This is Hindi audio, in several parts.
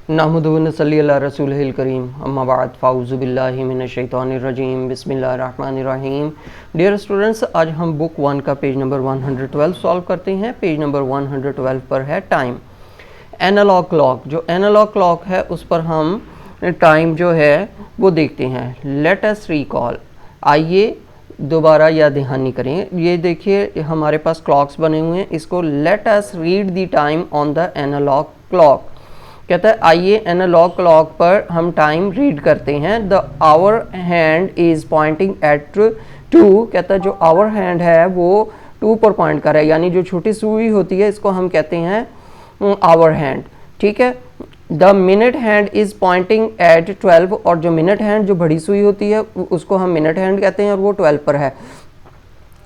नहमदुहु व नसल्ली अला रसूलिहिल करीम अम्मा बाद फ़ाऊज़ु बिल्लाहि मिनश्शैतानिर रजीम बिस्मिल्लाहिर रहमानिर रहीम। डियर स्टूडेंट्स, आज हम बुक 1 का पेज नंबर 112 सॉल्व करते हैं। पेज नंबर 112 पर है टाइम। एनालॉग क्लॉक, जो एनालॉग क्लॉक है उस पर हम टाइम जो है वो देखते हैं। लेट अस रिकॉल, आइए दोबारा याद दहानी करें। ये देखिए हमारे पास क्लॉक्स बने हुए हैं, इसको let us read the time on the analog clock. कहता है आइए एनालॉग क्लॉक पर हम टाइम रीड करते हैं। The hour hand is pointing at 2। कहता है जो आवर हैंड है वो 2 पर पॉइंट कर रहा है, यानी जो छोटी सुई होती है इसको हम कहते हैं आवर हैंड। ठीक है। The minute hand is pointing at 12, और जो मिनट हैंड जो बड़ी सुई होती है उसको हम मिनट हैंड कहते हैं और वो 12 पर है।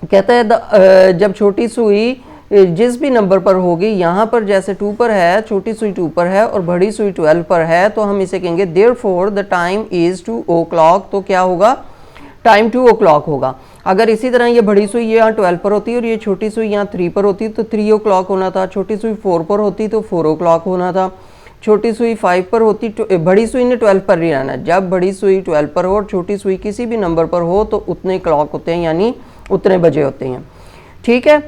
कहता है जब छोटी सुई जिस भी नंबर पर होगी, यहाँ पर जैसे 2 पर है, छोटी सुई 2 पर है और बड़ी सुई 12 पर है, तो हम इसे कहेंगे therefore the time is 2 o'clock। तो क्या होगा, टाइम 2 o'clock होगा। अगर इसी तरह ये बड़ी सुई यहाँ 12 पर होती और ये छोटी सुई यहाँ 3 पर होती तो 3 o'clock होना था। छोटी सुई 4 पर होती तो 4 o'clock होना था। छोटी सुई 5 पर होती तो बड़ी सुई ने 12 पर ही रहना। जब बड़ी सुई 12 पर हो और छोटी सुई किसी भी नंबर पर हो तो उतने क्लॉक होते हैं, यानी उतने बजे होते हैं। ठीक है।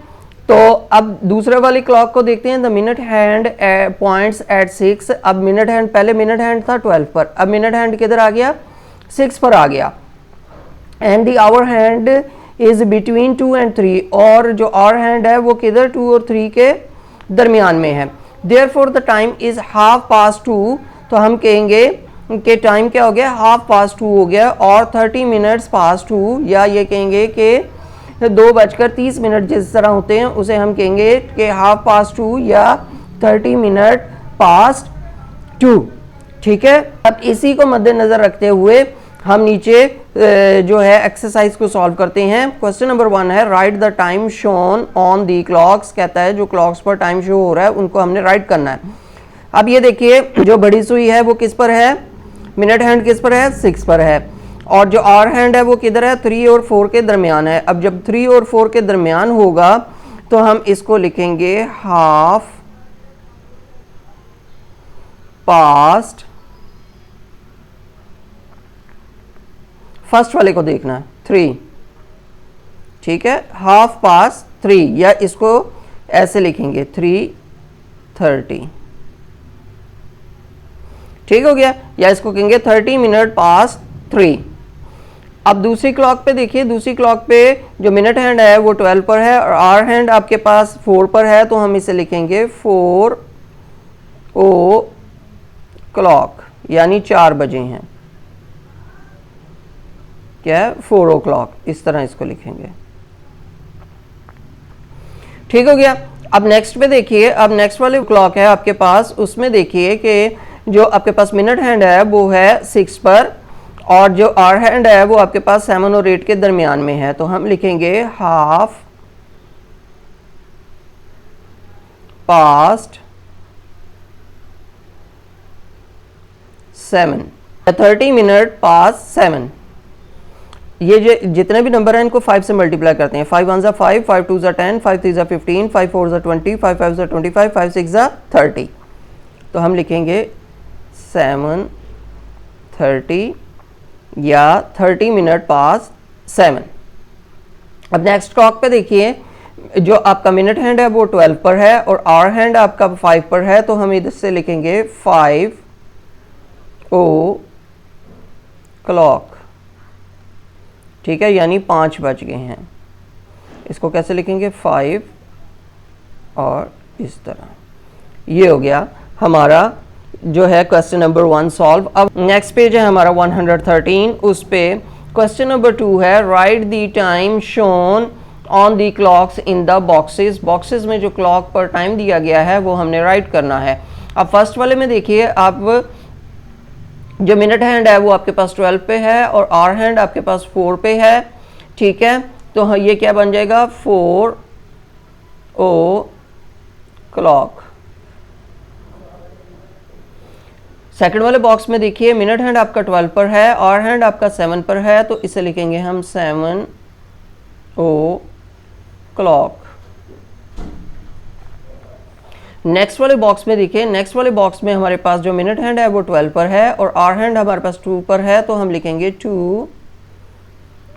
तो अब दूसरे वाली क्लॉक को देखते हैं। The minute hand points at 6। अब मिनट हैंड, पहले मिनट हैंड था 12 पर, अब मिनट हैंड किधर आ गया, 6 पर आ गया। And the hour hand is between 2 and 3, और जो आवर हैंड है वो किधर 2 और 3 के दरमियान में है। Therefore the time is 2:30। तो हम कहेंगे कि टाइम क्या हो गया, 2:30 हो गया, और 30 minutes past 2, या ये कहेंगे कि 2:30 जिस तरह होते हैं उसे हम कहेंगे कि 2:30 या 30 minutes past 2। ठीक है। अब इसी को मद्देनजर रखते हुए हम नीचे जो है एक्सरसाइज को सॉल्व करते हैं। क्वेश्चन नंबर 1 है right the time shown on the clocks. कहता है जो क्लॉक्स पर टाइम शो हो रहा है उनको हमने राइट करना है। अब ये देखिए जो बड़ी सुई है वो किस पर है, मिनट हैंड किस पर है, 6 पर है, और जो आवर हैंड है वो किधर है, 3 और 4 के दरमियान है। अब जब 3 और 4 के दरमियान होगा तो हम इसको लिखेंगे 2:30। फर्स्ट वाले को देखना है 3। ठीक है, 3:30, या इसको ऐसे लिखेंगे 3:30। ठीक हो गया, या इसको कहेंगे 30 minutes past 3। अब दूसरी क्लॉक पे देखिए, दूसरी क्लॉक पे जो मिनट हैंड है वो 12 पर है और आवर हैंड आपके पास 4 पर है, तो हम इसे लिखेंगे 4 o'clock, यानी 4 बजे हैं। क्या है, 4 o'clock, इस तरह इसको लिखेंगे। ठीक हो गया। अब नेक्स्ट पे देखिए, अब नेक्स्ट वाली क्लॉक है आपके पास, उसमें देखिए कि जो आपके पास मिनट हैंड है वो है 6 पर, और जो आवर हैंड है वो आपके पास 7 और 8 के दरमियान में है, तो हम लिखेंगे 7:30, 30 minutes past 7। ये जितने भी नंबर हैं इनको 5 से मल्टीप्लाई करते हैं। 5 1 ज़ा 5, 5 2 ज़ा 10, 5 3 ज़ा 15, 5 4 ज़ा 20, 5 5 ज़ा 25, 5 6 ज़ा 30। तो हम लिखेंगे 7:30 या 30 minutes past 7। अब नेक्स्ट क्लॉक पे देखिए जो आपका मिनट हैंड है वो 12 पर है और आवर हैंड आपका 5 पर है, तो हम इधर से लिखेंगे 5 o'clock। ठीक है, यानी 5 बज गए हैं। इसको कैसे लिखेंगे, 5 और इस तरह। ये हो गया हमारा जो है क्वेश्चन नंबर 1 सॉल्व। अब नेक्स्ट पेज है हमारा 113, उस पे क्वेश्चन नंबर 2 है right the time shown on the clocks in the boxes. Boxes में जो क्लॉक पर टाइम दिया गया है वो हमने राइट करना है। अब फर्स्ट वाले में देखिए, आप जो मिनट हैंड है वो आपके पास 12 पे है और आवर हैंड आपके पास 4 पे है। ठीक है, तो ये क्या बन जाएगा, 4 o'clock। सेकंड वाले बॉक्स में देखिए मिनट हैंड आपका 12 पर है, आवर हैंड आपका 7 पर है, तो इसे लिखेंगे हम 7 o'clock। नेक्स्ट वाले बॉक्स में देखिए, नेक्स्ट वाले बॉक्स में हमारे पास जो मिनट हैंड है वो 12 पर है और आवर हैंड हमारे पास 2 पर है, तो हम लिखेंगे 2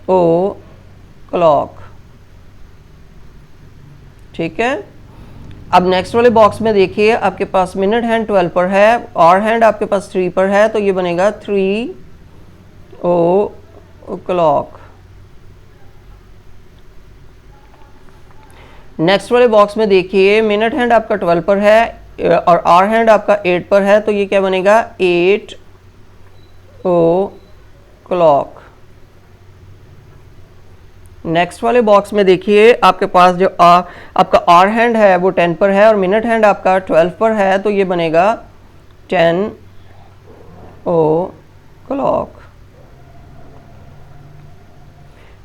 o'clock। ठीक है। अब नेक्स्ट वाले बॉक्स में देखिए, आपके पास मिनट हैंड 12 पर है, आवर हैंड आपके पास 3 पर है, तो ये बनेगा 3 o'clock। नेक्स्ट वाले बॉक्स में देखिए, मिनट हैंड आपका 12 पर है और आवर हैंड आपका 8 पर है, तो ये क्या बनेगा 8 o'clock। नेक्स्ट वाले बॉक्स में देखिए, आपके पास जो आपका आवर हैंड है वो 10 पर है और मिनट हैंड आपका 12 पर है, तो ये बनेगा 10 o'clock।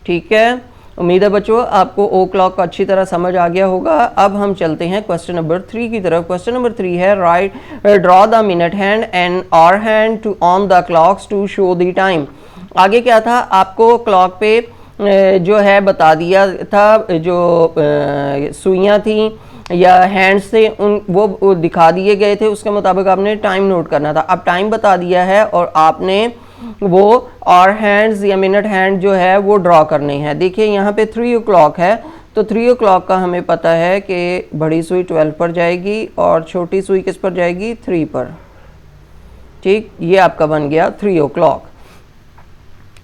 ठीक है। उम्मीद है बच्चों आपको ओ क्लॉक अच्छी तरह समझ आ गया होगा। अब हम चलते हैं क्वेश्चन नंबर 3 की तरफ। क्वेश्चन नंबर 3 है draw the minute hand and hour hand too on the clocks to show the time. आगे क्या था, आपको क्लॉक पे जो है बता दिया था, जो सुइयाँ थी या हैंड्स थे उन वो दिखा दिए गए थे, उसके मुताबिक आपने टाइम नोट करना था। अब टाइम बता दिया है और आपने वो आवर हैंड्स या मिनट हैंड जो है वो ड्रॉ करने हैं। देखिए यहाँ पे 3 o'clock है, तो 3 o'clock का हमें पता है कि बड़ी सुई 12 पर जाएगी और छोटी सुई किस पर जाएगी 3 पर। ठीक, ये आपका बन गया 3 o'clock।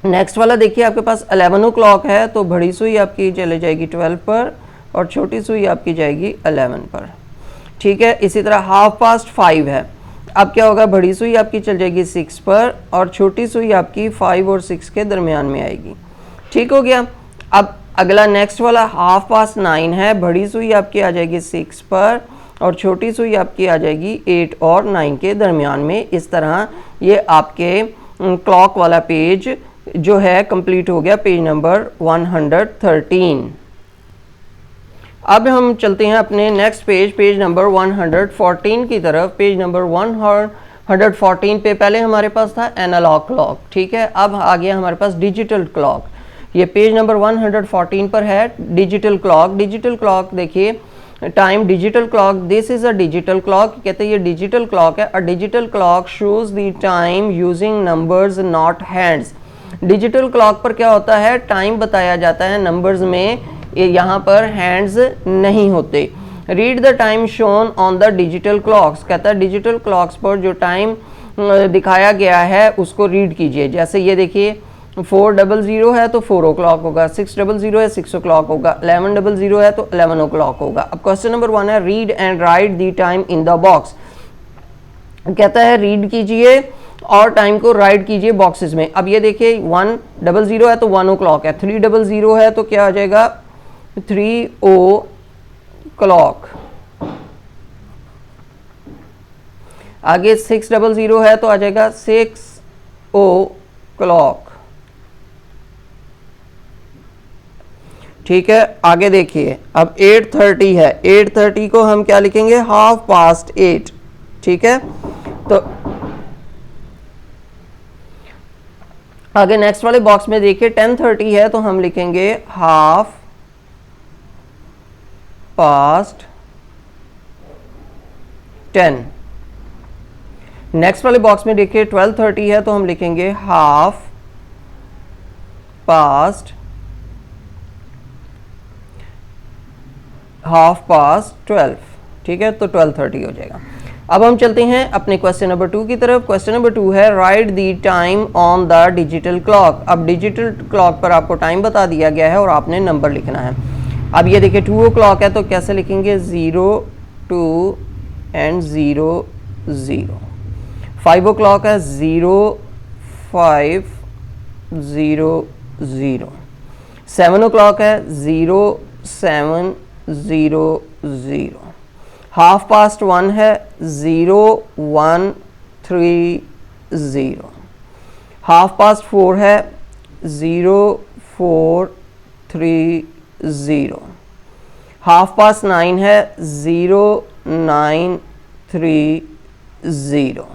नेक्स्ट वाला देखिए, आपके पास 11 o'clock है, तो बड़ी सुई आपकी चले जाएगी 12 पर और छोटी सुई आपकी जाएगी 11 पर। ठीक है। इसी तरह 5:30 है, अब क्या होगा, बड़ी सुई आपकी चल जाएगी 6 पर और छोटी सुई आपकी 5 और 6 के दरमियान में आएगी। ठीक हो गया। अब अगला नेक्स्ट वाला 9:30 है, बड़ी सुई आपकी आ जाएगी 6 पर और छोटी सुई आपकी आ जाएगी 8 और 9 के दरमियान में। इस तरह ये आपके क्लॉक वाला पेज जो है कंप्लीट हो गया, पेज नंबर 113। अब हम चलते हैं अपने नेक्स्ट पेज, पेज नंबर 114 की तरफ। पेज नंबर 114 पे पहले हमारे पास था एनालॉग क्लॉक। ठीक है। अब आ गया हमारे पास डिजिटल क्लॉक। ये पेज नंबर 114 पर है डिजिटल क्लॉक। डिजिटल क्लॉक देखिए, time digital clock, this is a digital clock. कहते हैं ये डिजिटल क्लॉक है। A digital clock shows the time using numbers not hands. Digital clock पर क्या होता है, टाइम बताया जाता है नंबर्स में, यहाँ पर हैंड्स नहीं होते। Read the time shown on the digital clocks. कहता है डिजिटल क्लॉक्स पर जो टाइम दिखाया गया है उसको रीड कीजिए। जैसे ये देखिए 400 है तो 4 o'clock होगा, 600 है 6 o'clock होगा, 1100 है तो 11 o'clock होगा। अब क्वेश्चन नंबर 1 है read and right the time in the box. कहता है रीड कीजिए और टाइम को राइट कीजिए बॉक्सेस में। अब ये देखिए 100 है तो 1 o'clock है, 300 है तो क्या आ जाएगा 3 o'clock। आगे 600 है तो आ जाएगा 6 o'clock। ठीक है। आगे देखिए, अब 8:30 है, 8:30 को हम क्या लिखेंगे 8:30। ठीक है। तो आगे नेक्स्ट वाले बॉक्स में देखिए 10:30 है तो हम लिखेंगे 10:30। नेक्स्ट वाले बॉक्स में देखिए 12:30 है तो हम लिखेंगे 12:30। ठीक है, तो 12:30 हो जाएगा। अब हम चलते हैं अपने क्वेश्चन नंबर 2 की तरफ। क्वेश्चन नंबर 2 है right the time on the digital clock. अब डिजिटल क्लॉक पर आपको टाइम बता दिया गया है और आपने नंबर लिखना है। अब ये देखिए 2 o'clock है तो कैसे लिखेंगे 0 2 एंड 0 0। 5 o'clock है 0 5 0 0। 7 o'clock है 0 7 0 0। 1:30 है 0 1 3 0। 4:30 है 0 4 3 0। 9:30 है 0 9 3 0।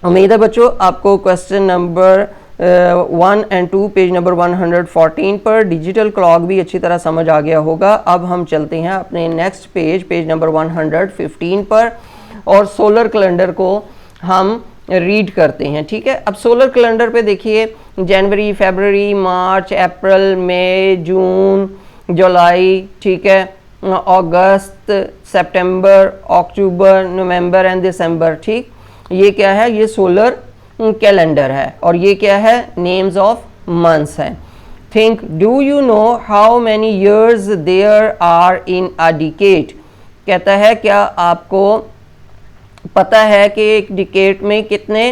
उम्मीद है बच्चों आपको question number 1 and 2 page number 114 पर। डिजिटल क्लॉक भी अच्छी तरह समझ आ गया होगा। अब हम चलते हैं अपने नेक्स्ट पेज नंबर 115 पर और सोलर कैलेंडर को हम रीड करते हैं। ठीक है, अब सोलर कैलेंडर पे देखिए जनवरी, फरवरी, मार्च, अप्रैल, मई, जून, जुलाई, ठीक है, अगस्त, सितंबर, अक्टूबर, नवंबर एंड दिसंबर। ठीक, ये क्या है, ये सोलर कैलेंडर है और ये क्या है, नेम्स ऑफ मंथ्स हैं। Think, do you know how many years there are in a decade. कहता है क्या आपको पता है कि एक डिकेड में कितने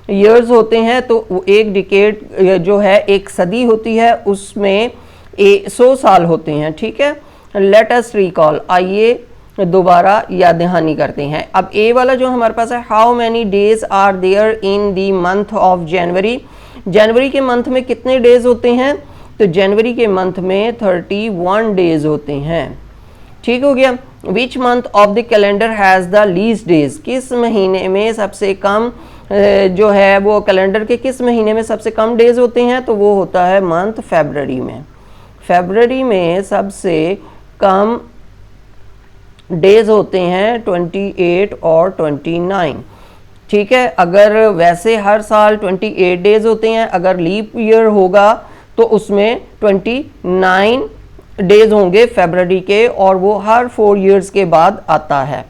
ईयर्स होते हैं। तो एक डिकेड जो है एक सदी होती है, उसमें 100 साल होते हैं। ठीक है, लेट अस रिकॉल, आइए दोबारा याद दहानी करते हैं। अब ए वाला जो हमारे पास है, how many days are there in the month of January. जनवरी के मंथ में कितने डेज होते हैं, तो जनवरी के मंथ में 31 डेज होते हैं। ठीक हो गया। Which month of the calendar has the least days. किस महीने में सबसे कम जो है वो कैलेंडर के किस महीने में सबसे कम डेज होते हैं, तो वो होता है मंथ फरवरी में। फरवरी में सबसे कम डेज होते हैं 28 और 29। ठीक है, अगर वैसे हर साल 28 डेज होते हैं, अगर लीप ईयर होगा तो उसमें 29 डेज होंगे फरवरी के, और वो हर 4 ईयर्स के बाद आता है।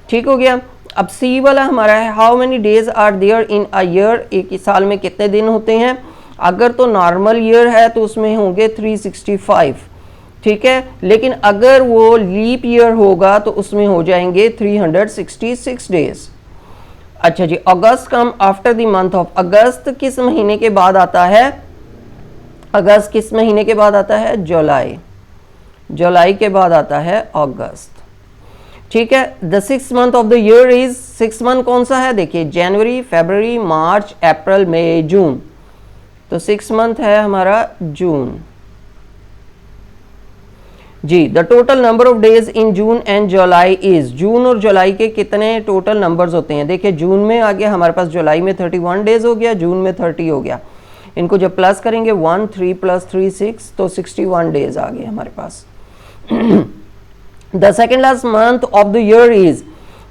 ठीक हो गया। अब सी वाला हमारा है, how many days are there in a year. एक साल में कितने दिन होते हैं। अगर तो नॉर्मल ईयर है तो उसमें होंगे 365। ठीक है, लेकिन अगर वो लीप ईयर होगा तो उसमें हो जाएंगे 366 डेज। अच्छा जी, August come after the month of. अगस्त किस महीने के बाद आता है, अगस्त किस महीने के बाद आता है, जुलाई। जुलाई के बाद आता है अगस्त। ठीक है, the 6th month of the year is, 6th month कौन सा है, देखिए जनवरी, फरवरी, मार्च, अप्रैल, मई, जून। तो 6th मंथ है हमारा जून जी। The total number of days in June and July is. जून और जुलाई के कितने टोटल नंबर्स होते हैं। देखिए जून में आ गया हमारे पास, जुलाई में 31 डेज हो गया, जून में 30 हो गया। इनको जब प्लस करेंगे 1 3 + 3 6, तो 61 डेज आ गए हमारे पास। The second last month of the year is,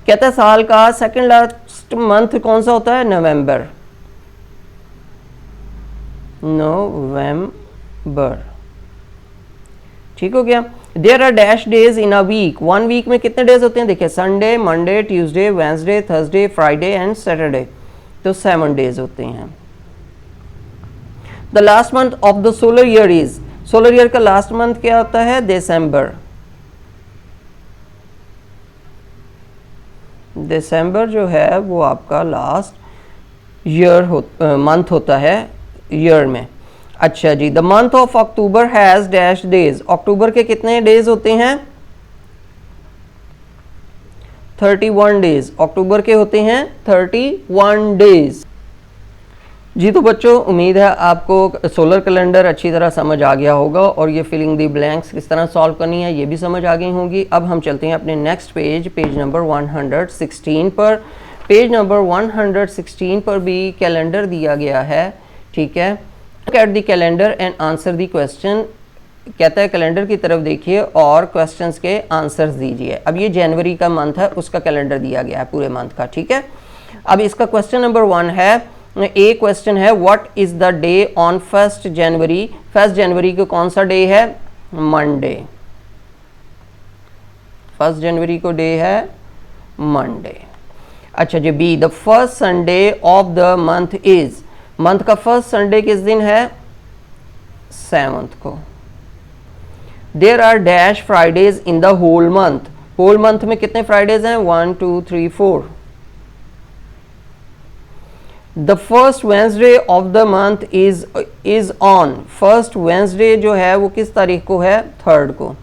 कहता है साल का सेकेंड लास्ट मंथ कौन सा होता है, नवंबर। नवंबर। ठीक हो गया। There are dash days in a week. 1 week में कितने डेज होते हैं, देखिए Sunday, Monday, Tuesday, Wednesday, Thursday, Friday and Saturday. तो 7 डेज होते हैं। The last month of the solar year is, solar year का लास्ट मंथ क्या होता है, दिसंबर। दिसंबर जो है वो आपका लास्ट ईयर मंथ होता है ईयर में। अच्छा जी, the month of October has dash days. अक्टूबर के कितने डेज होते हैं, 31 डेज। अक्टूबर के होते हैं 31 डेज जी। तो बच्चों उम्मीद है आपको सोलर कैलेंडर अच्छी तरह समझ आ गया होगा और ये फिलिंग दी ब्लैंक्स किस तरह सॉल्व करनी है ये भी समझ आ गई होंगी। अब हम चलते हैं अपने नेक्स्ट पेज नंबर 116 पर। पेज नंबर 116 पर भी कैलेंडर दिया गया है। ठीक है, look at the calendar and answer the question. कहता है कैलेंडर की तरफ देखिए और क्वेश्चंस के आंसर्स दीजिए। अब ये जनवरी का मंथ है, उसका कैलेंडर दिया गया है पूरे मंथ का। ठीक है, अब इसका क्वेश्चन नंबर 1 है, ए क्वेश्चन है, what is the day on 1st January. 1st जनवरी को कौन सा डे है, मंडे। 1st जनवरी को डे है मंडे। अच्छा जी, B, the first Sunday of the month is. Month का फर्स्ट संडे किस दिन है, 7th को। There are dash Fridays in the whole month. Whole month में कितने फ्राइडेज हैं, 1 2 3 4। The first Wednesday of the month is on. First Wednesday जो है वो किस तारीख को है, 3rd को।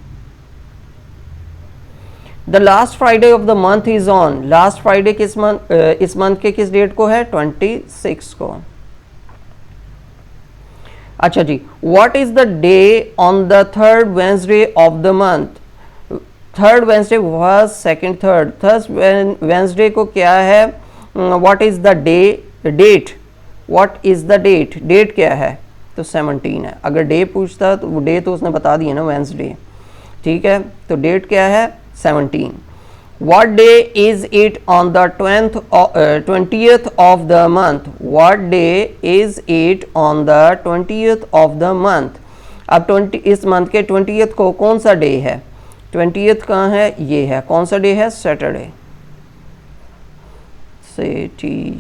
The last Friday of the month is on. Last Friday किस मंथ, इस मंथ के किस डेट को है, 26 को। अच्छा जी, what is the day on the 3rd Wednesday of the month. 3rd Wednesday was 2nd 3rd। 3rd Wednesday को क्या है, what is the day, date what is the date, date क्या है, तो 17 है। अगर डे पूछता तो वो डे तो उसने बता दिया ना, वेंसडे, ठीक है। तो डेट क्या है, 17। What day is it on the 20th of the month? What day is it on the 20th of the month? अब 20 इस मंथ के 20th को कौन सा डे है, 20th कहाँ है, ये है, कौन सा डे है, सैटरडे, SATURDAY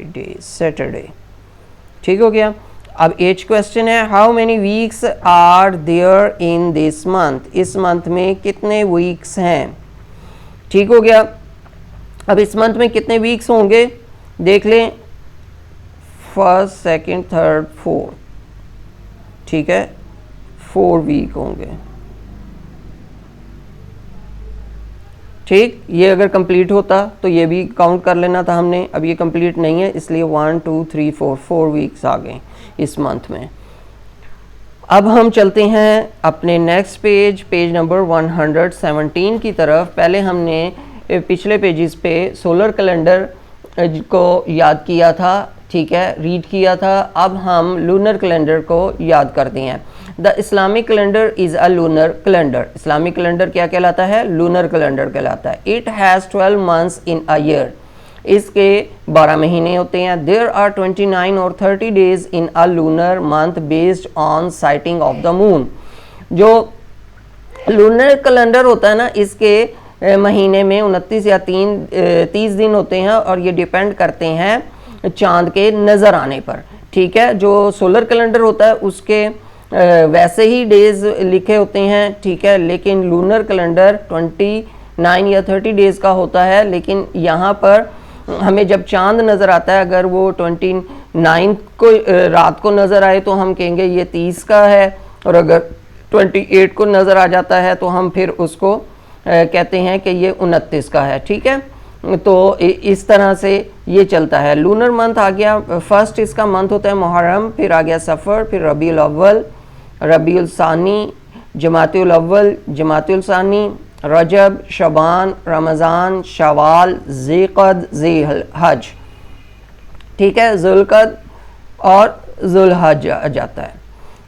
डे, सैटरडे, ठीक हो गया। अब एज क्वेश्चन है, how many weeks are there in this month, इस मंथ में कितने वीक्स हैं, ठीक हो गया। अब इस मंथ में कितने वीक्स होंगे, देख लें, फर्स्ट, सेकंड, थर्ड, फोर्थ, ठीक है, 4 वीक होंगे, ठीक। ये अगर कंप्लीट होता तो ये भी काउंट कर लेना था हमने, अब ये कंप्लीट नहीं है इसलिए 1 2 3 4 वीक्स आ गए इस मंथ में। अब हम चलते हैं अपने नेक्स्ट पेज, पेज नंबर 117 की तरफ। पहले हमने पिछले पेजेस पे सोलर कैलेंडर को याद किया था, ठीक है, रीड किया था। अब हम लूनर कैलेंडर को याद करते हैं। The Islamic calendar is a lunar calendar, Islamic calendar क्या कहलाता है, लूनर कैलेंडर कहलाता है। It has 12 months in a year, इसके 12 महीने होते हैं। देयर आर 29 और 30 days in a lunar month based on sighting of the moon. जो लूनर कैलेंडर होता है ना, इसके महीने में 29 या 30 दिन होते हैं और ये डिपेंड करते हैं चांद के नज़र आने पर, ठीक है। जो सोलर कैलेंडर होता है उसके वैसे ही डेज लिखे होते हैं, ठीक है, लेकिन लूनर कैलेंडर 29 या 30 डेज का होता है। लेकिन यहाँ पर हमें जब चांद नज़र आता है, अगर वो 29 को रात को नज़र आए तो हम कहेंगे ये 30 का है, और अगर 28 को नज़र आ जाता है तो हम फिर उसको कहते हैं कि ये 29 का है, ठीक है। तो इस तरह से ये चलता है। लूनर मंथ आ गया, फर्स्ट इसका मंथ होता है मुहर्रम, फिर आ गया सफ़र, फिर रबीउल अव्वल, रबीउल सानी, जमातुल अव्वल, जमातुल सानी, रजब, शबान, रमज़ान, शवाल, ज़िक़द, ज़िलहज, ठीक है, ज़ुल्क़द और ज़ुल्हज आ जाता है।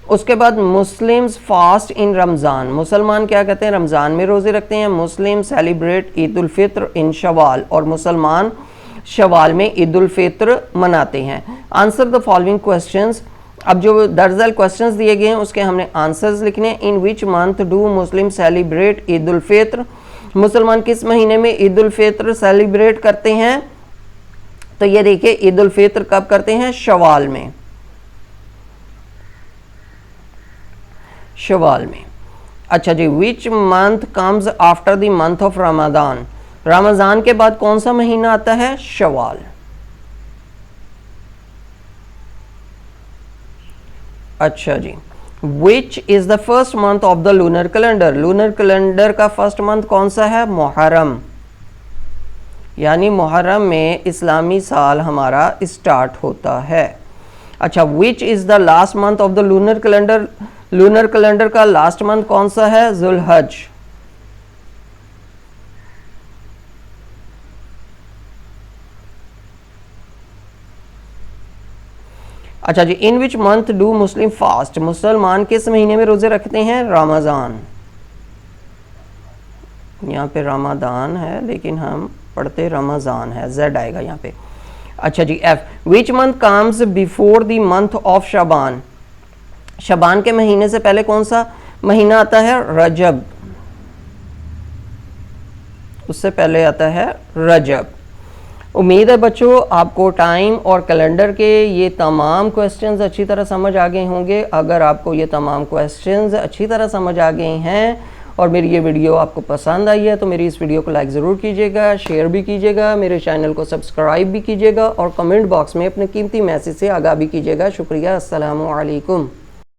उसके बाद मुस्लिम्स फास्ट इन रमज़ान, मुसलमान क्या कहते हैं, रमज़ान में रोज़े रखते हैं। मुस्लिम सेलिब्रेट ईद उल फित्र इन शवाल, और मुसलमान शवाल में ईद उल फित्र मनाते हैं। आंसर द फॉलोइंग क्वेश्चंस, अब जो दर्जन क्वेश्चंस दिए गए हैं उसके हमने आंसर्स लिखने। In which month do Muslim celebrate Eid ul Fitr, मुसलमान किस महीने में ईद उल फित्र सेलिब्रेट करते हैं, तो ये देखिए ईद उल फित्र कब करते हैं, शवाल में, शवाल में। अच्छा जी, which month comes after the month of Ramzan, Ramzan के बाद कौन सा महीना आता है, शवाल। अच्छा जी, which is the first month of the lunar calendar, lunar calendar का फर्स्ट मंथ कौन सा है, मुहर्रम, यानी मुहर्रम में इस्लामी साल हमारा स्टार्ट होता है। अच्छा, which is the last month of the lunar calendar, lunar calendar का लास्ट मंथ कौन सा है, ज़ुल्हज। अच्छा जी, in which month do Muslim fast, मुसलमान किस महीने में रोजे रखते हैं, रमज़ान, यहाँ पे रमादान है लेकिन हम पढ़ते रमज़ान है, जेड आएगा यहाँ पे। अच्छा जी, F, which month comes before the month of Shaban, Shaban के महीने से पहले कौन सा महीना आता है, रजब, उससे पहले आता है रजब। उम्मीद है बच्चों आपको टाइम और कैलेंडर के ये तमाम क्वेश्चंस अच्छी तरह समझ आ गए होंगे। अगर आपको ये तमाम क्वेश्चंस अच्छी तरह समझ आ गए हैं और मेरी ये वीडियो आपको पसंद आई है तो मेरी इस वीडियो को लाइक ज़रूर कीजिएगा, शेयर भी कीजिएगा, मेरे चैनल को सब्सक्राइब भी कीजिएगा और कमेंट बॉक्स में अपने कीमती मैसेज से आगाह भी कीजिएगा। शुक्रिया, अस्सलामु अलैकुम।